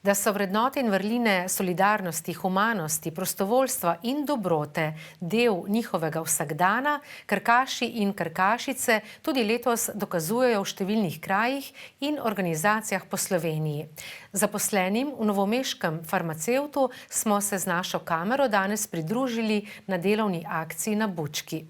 Da so vrednote in vrline solidarnosti, humanosti, prostovoljstva in dobrote del njihovega vsakdana, krkaši in krkašice tudi letos dokazujejo v številnih krajih in organizacijah po Sloveniji. Zaposlenim v novomeškem farmacevtu smo se z našo kamero danes pridružili na delovni akciji na Bučki.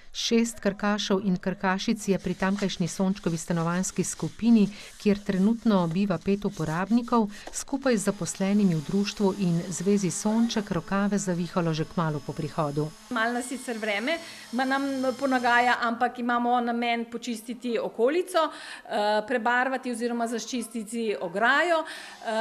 6 krkašev in krkašic je pri tamkajšnji Sončkovi stanovanjski skupini, kjer trenutno biva 5 uporabnikov, skupaj z zaposlenimi v društvu in Zvezi Sonček rokave zavihalo že kmalu po prihodu. Malo nas sicer vreme nam ponagaja, ampak imamo namen počistiti okolico, prebarvati oziroma zaščistiti ograjo.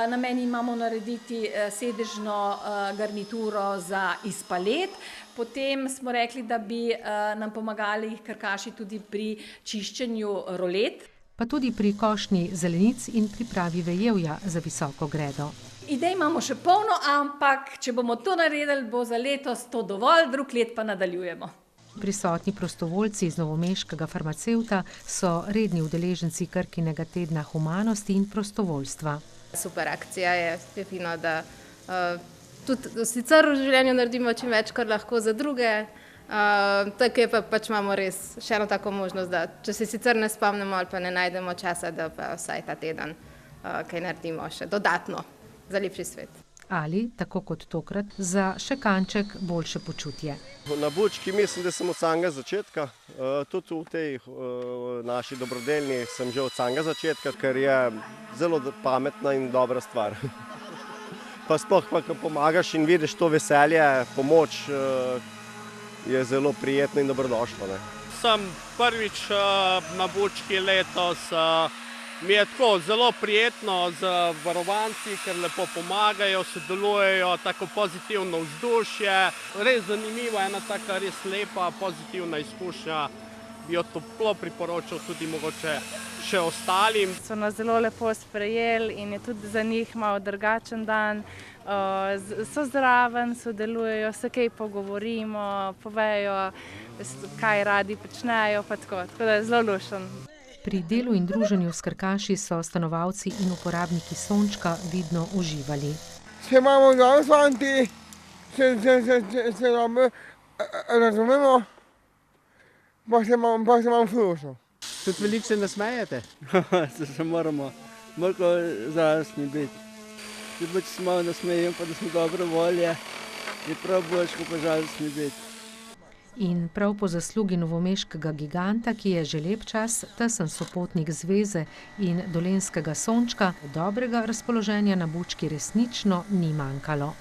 Namen imamo narediti sedežno garnituro za izpalet. Potem smo rekli, da bi nam pomagali krkaši tudi pri čiščenju rolet. Pa tudi pri košnji zelenic in pripravi vejevja za visoko gredo. Idej imamo še polno, ampak če bomo to naredili, bo za letos to dovolj, drug let pa nadaljujemo. Prisotni prostovoljci iz novomeškega farmacevta so redni udeleženci Krkinega tedna humanosti in prostovoljstva. Super akcija je fino, da tudi sicer v življenju naredimo čim več, kar lahko za druge. Tako je pa pač imamo res še eno tako možnost, da če se sicer ne spomnimo ali pa ne najdemo časa, da pa vsaj ta teden kaj naredimo še dodatno za lepši svet. Ali, tako kot tokrat, za še kanček boljše počutje. Na Bučki mislim, da sem od samega začetka. Tudi v tej naši dobrodelni sem že od samega začetka, ker je zelo pametna in dobra stvar. Pa sploh, ko pomagaš in vidiš to veselje, pomoč, je zelo prijetno in dobrodošlo. Sem prvič na Bučki letos. Mi je tako zelo prijetno z varovanci, ker lepo pomagajo, sodelujejo, tako pozitivno vzdušje. Res zanimiva, ena taka res lepa, pozitivna izkušnja. Bi jo toplo priporočal tudi mogoče še ostalim. So nas zelo lepo sprejeli in je tudi za njih malo drugačen dan. So zraven, sodelujejo, se kaj pogovorimo, povejo, kaj radi počnejo, pa tako da je zelo lušen. Pri delu in druženju s krkaši so stanovalci in uporabniki Sončka vidno uživali. Se imamo dobro fanti, se dobro razumemo, pa se imamo flušno. Tudi veliko se nasmejete. Se moramo malo zrasni biti. Da se malo nasmejem, pa da smo dobre volje, je prav boljš, ko pa žalostni biti. In prav po zaslugi novomeškega giganta, ki je že lep čas tesen sopotnik Zveze in dolenjskega Sončka, dobrega razpoloženja na Bučki resnično ni manjkalo.